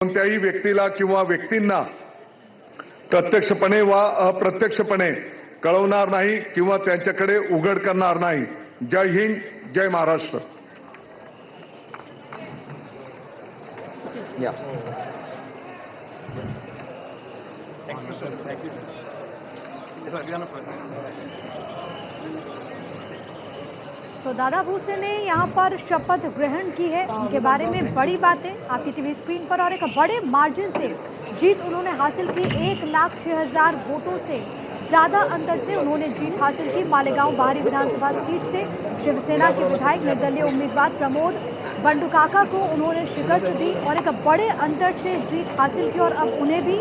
कोणत्याही व्यक्तीला किंवा व्यक्तींना प्रत्यक्षपणे वा अप्रत्यक्षपणे कळवणार नाही किंवा त्यांच्याकडे उघड करणार नाही। जय हिंद, जय महाराष्ट्र। तो दादा भूसे ने यहाँ पर शपथ ग्रहण की है। उनके बारे में बड़ी बातें आपकी टीवी स्क्रीन पर, और एक बड़े मार्जिन से जीत उन्होंने हासिल की। 1,06,000 वोटों से ज़्यादा अंतर से उन्होंने जीत हासिल की। मालेगांव बाहरी विधानसभा सीट से शिवसेना के विधायक निर्दलीय उम्मीदवार प्रमोद बंडू-काका को उन्होंने शिकस्त दी और एक बड़े अंतर से जीत हासिल की, और अब उन्हें भी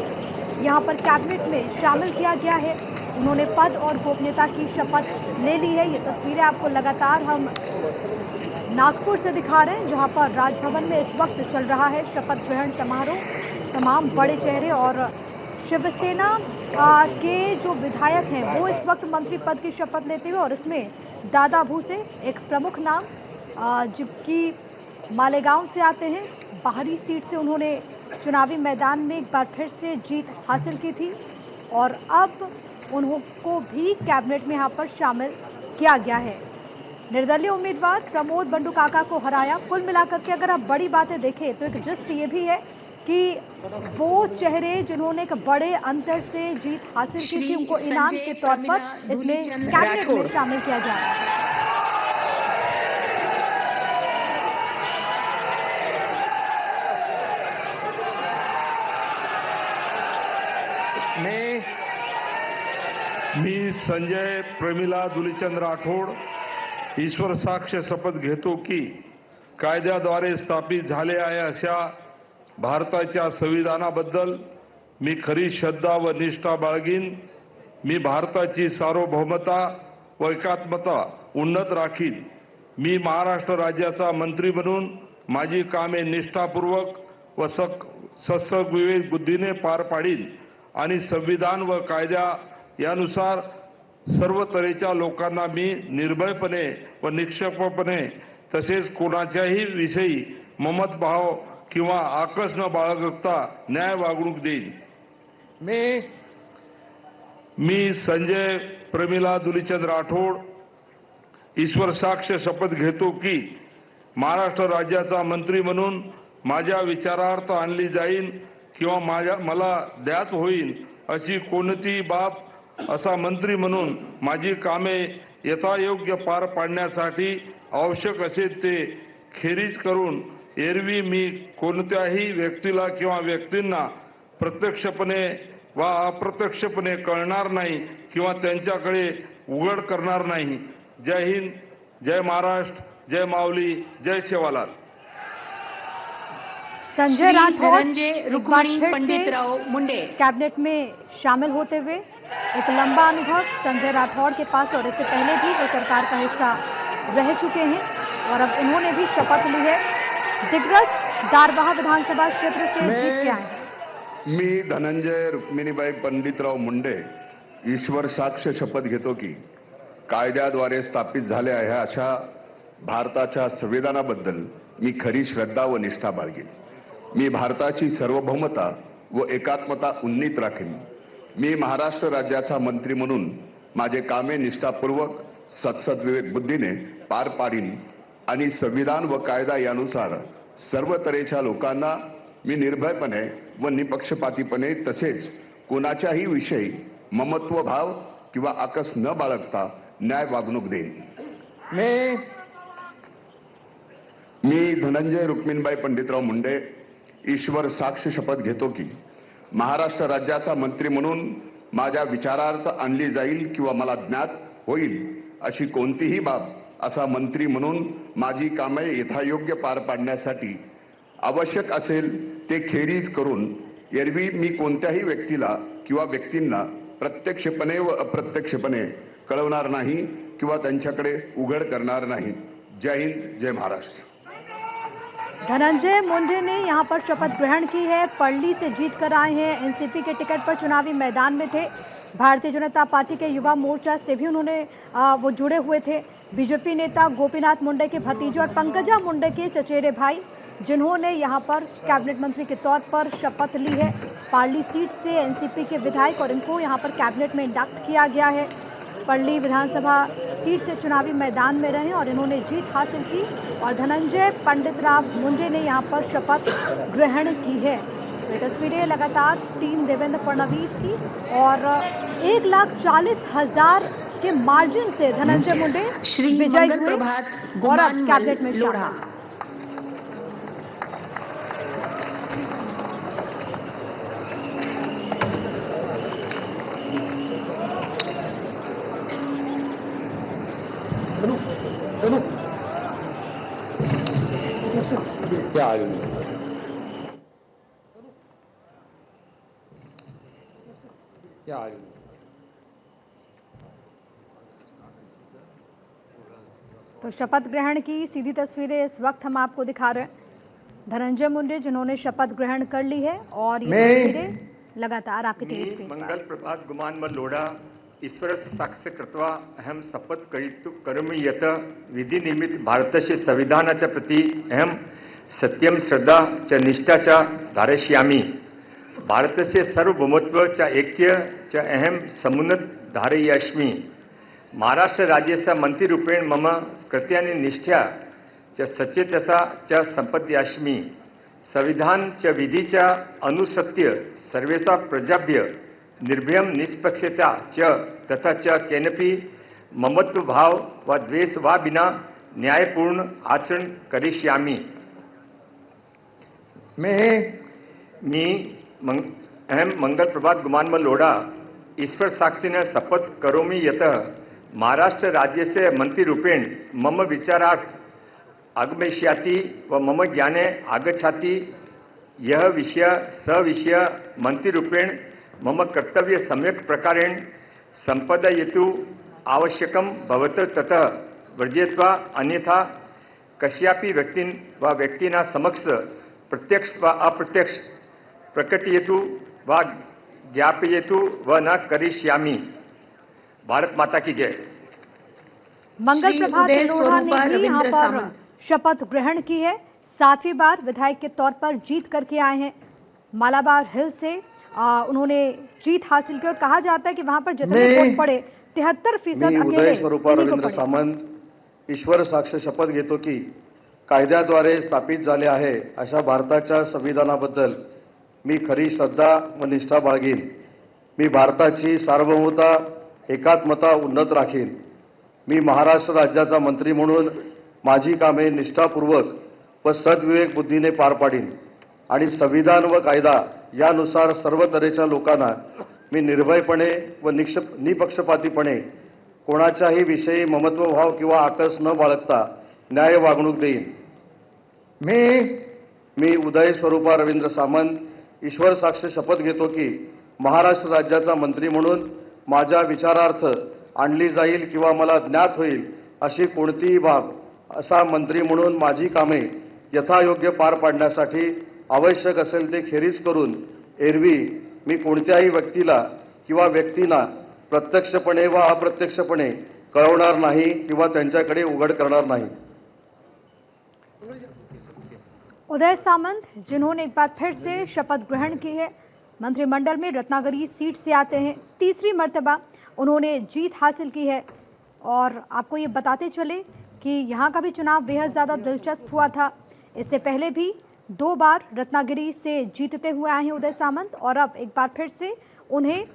यहाँ पर कैबिनेट में शामिल किया गया है। उन्होंने पद और गोपनीयता की शपथ ले ली है। ये तस्वीरें आपको लगातार हम नागपुर से दिखा रहे हैं, जहां पर राजभवन में इस वक्त चल रहा है शपथ ग्रहण समारोह। तमाम बड़े चेहरे और शिवसेना के जो विधायक हैं वो इस वक्त मंत्री पद की शपथ लेते हुए, और इसमें दादा भूसे एक प्रमुख नाम जबकि मालेगांव से आते हैं। बाहरी सीट से उन्होंने चुनावी मैदान में एक बार फिर से जीत हासिल की थी, और अब उनको भी कैबिनेट में यहाँ पर शामिल किया गया है। निर्दलीय उम्मीदवार प्रमोद बंडू-काका को हराया। कुल मिलाकर के अगर आप बड़ी बातें देखें तो एक जस्ट ये भी है कि वो चेहरे जिन्होंने एक बड़े अंतर से जीत हासिल की थी, उनको इनाम के तौर पर इसमें कैबिनेट में शामिल किया जा रहा है। मी संजय प्रमिला दुलीचंद राठोड ईश्वर साक्ष शपथ घेतो की कायद्याद्वारे स्थापित झाले आहे अशा भारताच्या संविधानाबद्दल मी खरी श्रद्धा व निष्ठा बाळगीन। मी भारताची सार्वभौमता व एकात्मता उन्नत राखीन। मी महाराष्ट्र राज्याचा मंत्री म्हणून माझी कामे निष्ठापूर्वक व सत्सग विवेक बुद्धीने पार पाडीन आणि संविधान व कायद्या यानुसार सर्व तऱ्हेच्या लोकांना मी निर्भयपणे व निष्पक्षपणे तसेच कोणाच्याही विषयी ममत भाव किंवा आकस न बाळगता न्याय वागणूक देईन। मी संजय प्रमिला दुलीचंद राठोड ईश्वर साक्ष शपथ घेतो की महाराष्ट्र राज्याचा मंत्री म्हणून माझ्या विचारार्थ आणली जाईल किंवा मला ज्ञात होईल अशी कोणतीही बाब असा मंत्री म्हणून माझी कामे यथायोग्य पार पाडण्यासाठी आवश्यक असेल ते खेरीज करून एरवी मी कोणत्याही व्यक्तीला किंवा व्यक्तींना प्रत्यक्षपणे वा अप्रत्यक्षपणे कळणार नाही किंवा त्यांच्याकडे उघड करणार नाही। जय हिंद, जय महाराष्ट्र, जय माऊली, जय सेवालाल। संजय राठौड़ एक बार फिर से कैबिनेट में शामिल होते हुए, एक लंबा अनुभव संजय राठौड़ के पास, और इससे पहले भी वो सरकार का हिस्सा रह चुके हैं, और अब उन्होंने भी शपथ ली है। दिग्रस दारवाहा विधानसभा क्षेत्र से जीत के आए हैं। मी धनंजय रुक्मिणीबाई पंडितराव मुंडे ईश्वर साक्ष शपथ घेतो की कायद्याद्वारे स्थापित झाले आहे अशा भारताच्या संविधानाबद्दल मी खरी श्रद्धा व निष्ठा बाळगीन। मी भारताची सार्वभौमता व एकात्मता उन्नीत राखीन। मी महाराष्ट्र राज्याचा मंत्री म्हणून माझे कामे निष्ठापूर्वक सत्सद्विवेक बुद्धीने पार पाडीन आणि संविधान व कायदा यानुसार सर्व तऱ्हेच्या लोकांना मी निर्भयपणे व निपक्षपातीपणे तसेच कोणाच्याही विषयी ममत्व भाव किंवा आकस न बाळगता न्याय वागणूक देईन। मी धनंजय रुक्मिणीबाई पंडितराव मुंडे ईश्वर साक्ष शपथ घेतो की महाराष्ट्र राज्याचा मंत्री म्हणून माझ्या विचारार्थ आणली जाईल किंवा मला ज्ञात होईल अशी कोणतीही बाब असा मंत्री म्हणून माझी कामे यथायोग्य पार पाडण्यासाठी आवश्यक असेल ते खेरीज करून एरवी मी कोणत्याही व्यक्तीला किंवा व्यक्तींना प्रत्यक्षपणे व अप्रत्यक्षपणे कळवणार नाही किंवा त्यांच्याकडे उघड करणार नाही। जय हिंद, जय महाराष्ट्र। धनंजय मुंडे ने यहाँ पर शपथ ग्रहण की है। पड़ली से जीत कर आए हैं। एनसीपी के टिकट पर चुनावी मैदान में थे। भारतीय जनता पार्टी के युवा मोर्चा से भी उन्होंने वो जुड़े हुए थे। बीजेपी नेता गोपीनाथ मुंडे के भतीजे और पंकजा मुंडे के चचेरे भाई जिन्होंने यहां पर कैबिनेट मंत्री के तौर पर शपथ ली है। पार्ली सीट से एनसीपी के विधायक और इनको यहां पर कैबिनेट में इंडक्ट किया गया है। पार्ली विधानसभा सीट से चुनावी मैदान में रहे और इन्होंने जीत हासिल की और धनंजय पंडित राव मुंडे ने यहां पर शपथ ग्रहण की है। तो ये तस्वीरें लगातार टीम देवेंद्र फडणवीस की और 1,40,000 के मार्जिन से धनंजय मुंडे विजयी हुए और अब कैबिनेट में शामिल। क्या आ गई? क्या आ गई? तो शपथ ग्रहण की सीधी तस्वीरें इस वक्त हम आपको दिखा रहे हैं। धनंजय मुंडे जिन्होंने शपथ ग्रहण कर ली है और ये तस्वीरें लगातार आपकी टीवी स्क्रीन पर। मंगल प्रभात गुमान लोढ़ा ईश्वर साक्ष्य कृत्वा अहम शपथ करोमि यत विधि निमित्त भारतस्य संविधानाच्या प्रति अहम सत्यम श्रद्धा च निष्ठा च धारयिष्यामि। भारतस्य सार्वभौमत्व च ऐक्य च अहम समुन्नत धारयिष्यामि। महाराष्ट्र राज्यस्य मंत्रीरूपेण मम कृत्यानि निष्ठा च सचेतसा च संपद्यास्मि। संविधान च विधि च अनुसृत्य सर्वेषां प्रजाभ्य निर्भयं निष्पक्षता च तथा च केनपि ममत्व भाव व द्वेष वा विना न्यायपूर्ण आचरण करिष्यामि। अहम मंगल प्रभात गुमान लोढ़ा ईश्वर साक्षिण शपथ करोमि यत महाराष्ट्र राज्यस्य मंत्रीरूपेण मम विचारार्थ आगमिष्याति व मम ज्ञाने आगच्छाति यह विषय स विषय मंत्रीरूपेण मम कर्तव्य सम्यक प्रकारेण संपादयितु आवश्यकं भवत ततः वर्जयित्वा अन्यथा कस्यापि व्यक्तिन व व्यक्तिना समक्ष प्रत्यक्ष व अप्रत्यक्ष प्रकटयितु व ज्ञापयितु व न करिष्यामि। भारत माता की जय। मंगल प्रभात लोढ़ा ने भी यहाँ पर शपथ ग्रहण की है। 7वीं बार विधायक के तौर पर जीत करके आए हैं। मालाबार हिल से उन्होंने जीत हासिल की और कहा जाता है कि वहां पर जितने वोट पड़े 73% अकेले इन्हीं को पड़े। सामंत ईश्वर साक्ष शपथ घेतो की कायद्याद्वारे स्थापित झाले आहे अशा भारताच्या संविधानाबद्दल मी खरी श्रद्धा व निष्ठा बाळगीन। मी भारताची सार्वभौमता एकात्मता उन्नत राखीन। मी महाराष्ट्र राज्याचा मंत्री म्हणून माझी कामे निष्ठापूर्वक व सद्विवेक बुद्धीने पार पाडीन आणि संविधान व कायदा यानुसार सर्व तऱ्हेच्या लोकांना मी निर्भयपणे व निपक्षपातीपणे कोणाच्याही विषयी ममत्वभाव किंवा आकस न बाळगता न्याय वागणूक देईन। मी उदय स्वरूपा रवींद्र सामंत ईश्वर साक्ष शपथ घेतो की महाराष्ट्र राज्याचा मंत्री म्हणून माझ्या विचारार्थ आणली जाईल किंवा मला ज्ञात होईल अशी कोणतीही बाब असा मंत्री म्हणून माझी कामे यथायोग्य पार पाडण्यासाठी आवश्यक असेल ते खेरीज करून एरवी मी कोणत्याही व्यक्तीला किंवा व्यक्तींना प्रत्यक्षपणे व अप्रत्यक्षपणे कळवणार नाही किंवा त्यांच्याकडे उघड करणार नाही। उदय सामंत जिन्होंने एक बार फिर से शपथ ग्रहण की है, मंत्रिमंडल में रत्नागिरी सीट से आते हैं। 3री मर्तबा उन्होंने जीत हासिल की है और आपको ये बताते चले कि यहाँ का भी चुनाव बेहद ज़्यादा दिलचस्प हुआ था। इससे पहले भी 2 बार रत्नागिरी से जीतते हुए आए हैं उदय सामंत और अब एक बार फिर से उन्हें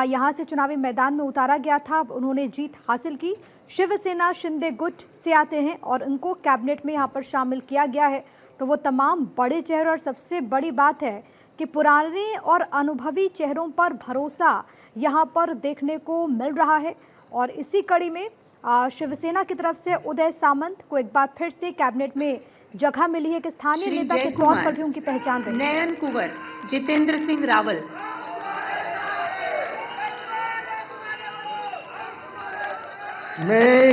यहाँ से चुनावी मैदान में उतारा गया था। अब उन्होंने जीत हासिल की। शिवसेना शिंदे गुट से आते हैं और उनको कैबिनेट में यहाँ पर शामिल किया गया है। तो वो तमाम बड़े चेहरे और सबसे बड़ी बात है कि पुराने और अनुभवी चेहरों पर भरोसा यहाँ पर देखने को मिल रहा है और इसी कड़ी में शिवसेना की तरफ से उदय सामंत को एक बार फिर से कैबिनेट में जगह मिली है कि स्थानीय नेता के तौर पर भी उनकी पहचान रही। नयन कुंवर, जितेंद्र सिंह रावल। मैं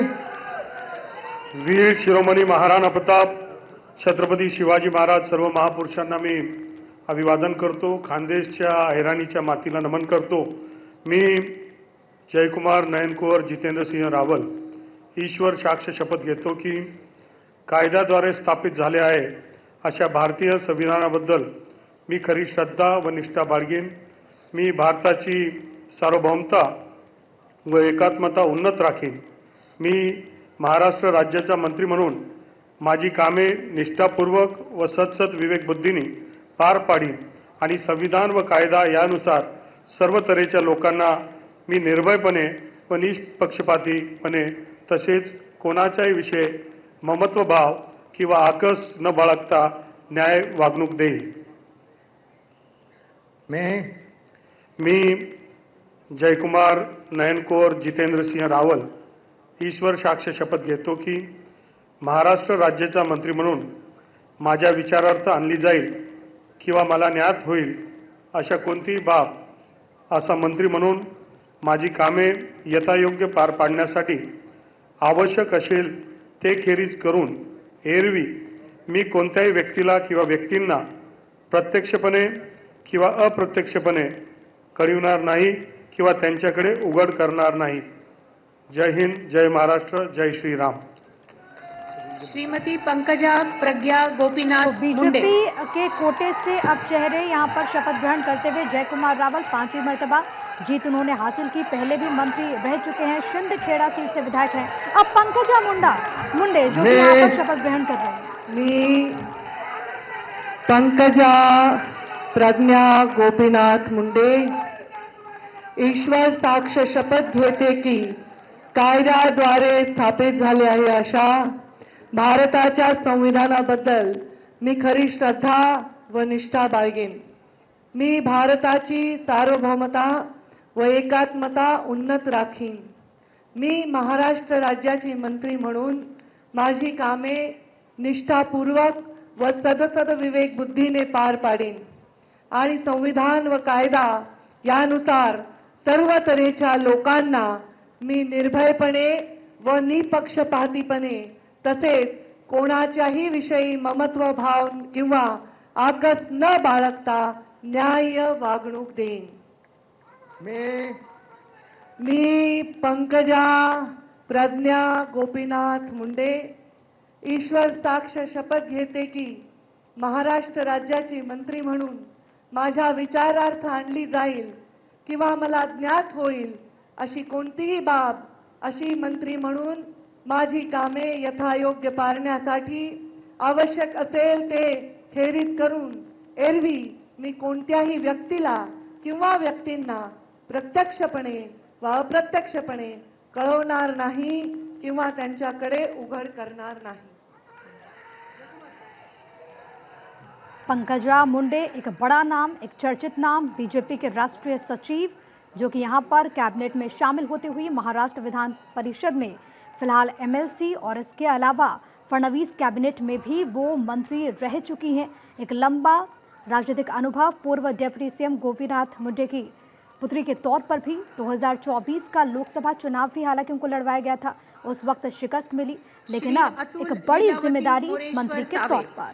वीर शिरोमणी महाराणा प्रताप छत्रपती शिवाजी महाराज सर्व महापुरुषांना मी अभिवादन करतो। खानदेशच्या हैराणीच्या मातीला नमन करतो। मी जयकुमार नयनकुंवर जितेंद्र सिंह रावल ईश्वर साक्ष शपथ घेतो की कायद्याद्वारे स्थापित झाले आहे अशा भारतीय संविधानाबद्दल मी खरी श्रद्धा व निष्ठा बाळगेन. मी भारताची सार्वभौमता व एकात्मता उन्नत राखीन. मी महाराष्ट्र राज्याचा मंत्री म्हणून माझी कामे निष्ठापूर्वक व सतसत विवेकबुद्धीने पार पाडीन आणि संविधान व कायदा यानुसार सर्व तऱ्हेच्या लोकांना मी निर्भयपणे व निष्पक्षपातीपणे तसेच कोणाच्याही विषयी ममत्वभाव किंवा आकस न बाळगता न्याय वागणूक देईन. मी जयकुमार नयनकोर जितेंद्र सिंह रावल ईश्वर साक्ष शपथ घेतो की महाराष्ट्र राज्याचा मंत्री म्हणून माझ्या विचारार्थ आणली जाईल किंवा मला ज्ञात होईल अशा कोणतीही बाब असा मंत्री म्हणून माझी कामे यथायोग्य पार पाडण्यासाठी आवश्यक असेल ते खेरीज करून एरवी मी कोणत्याही व्यक्तीला किंवा व्यक्तींना प्रत्यक्षपणे किंवा अप्रत्यक्षपणे कळविणार नाही किंवा त्यांच्याकडे उघड करणार नाही. जय हिंद, जय महाराष्ट्र, जय श्रीराम. श्रीमती पंकजा प्रज्ञा गोपीनाथ मुंडे. बीजेपी के कोटे से अब चेहरे यहाँ पर शपथ ग्रहण करते हुए जयकुमार रावल 5वीं मर्तबा जीत उन्होंने हासिल की. पहले भी मंत्री रह चुके हैं, शिंदखेड़ा सीट से विधायक हैं. अब पंकजा मुंडे जो कि यहाँ पर शपथ ग्रहण कर रहे हैं. मी पंकजा प्रज्ञा गोपीनाथ मुंडे ईश्वर साक्ष शपथ घेते की कायद्याद्वारे स्थापित झाले आहे अशा भारताच्या संविधानाबद्दल मी खरी श्रद्धा व निष्ठा बाळगेन. मी भारताची सार्वभौमता व एकात्मता उन्नत राखीन. मी महाराष्ट्र राज्याची मंत्री म्हणून माझी कामे निष्ठापूर्वक व सदसद विवेक बुद्धीने पार पाडीन आणि संविधान व कायदा यानुसार सर्व तऱ्हेच्या लोकांना मी निर्भयपणे व निपक्षपातीपणे तसेच कोणाच्याही विषयी ममत्व भाव किंवा आकस न बाळगता न्याय्य वागणूक देईन. मी पंकजा प्रज्ञा गोपीनाथ मुंडे ईश्वर साक्ष शपथ घेते की महाराष्ट्र राज्याची मंत्री म्हणून माझ्या विचारार्थ आणली जाईल किंवा मला ज्ञात होईल अशी कोणतीही बाब अशी मंत्री म्हणून माझी कामे यथायोग्य पारण्यासाठी आवश्यक असेल ते खेरीज करून एरवी मी कोणत्याही व्यक्तीला किंवा व्यक्तींना प्रत्यक्षपणे व अप्रत्यक्षपणे कळवणार नाही किंवा त्यांच्याकडे उघड करणार नाही. पंकजा मुंडे एक बड़ा नाम, एक चर्चित नाम, बीजेपी के राष्ट्रीय सचिव जो कि यहाँ पर कैबिनेट में शामिल होते हुए महाराष्ट्र विधान परिषद में फिलहाल एमएलसी और इसके अलावा फडणवीस कैबिनेट में भी वो मंत्री रह चुकी हैं. एक लंबा राजनीतिक अनुभव, पूर्व डिप्टी सीएम गोपीनाथ मुंडे की पुत्री के तौर पर भी 2024 का लोकसभा चुनाव भी हालांकि उनको लड़वाया गया था, उस वक्त शिकस्त मिली, लेकिन अब एक बड़ी जिम्मेदारी मंत्री के तौर पर.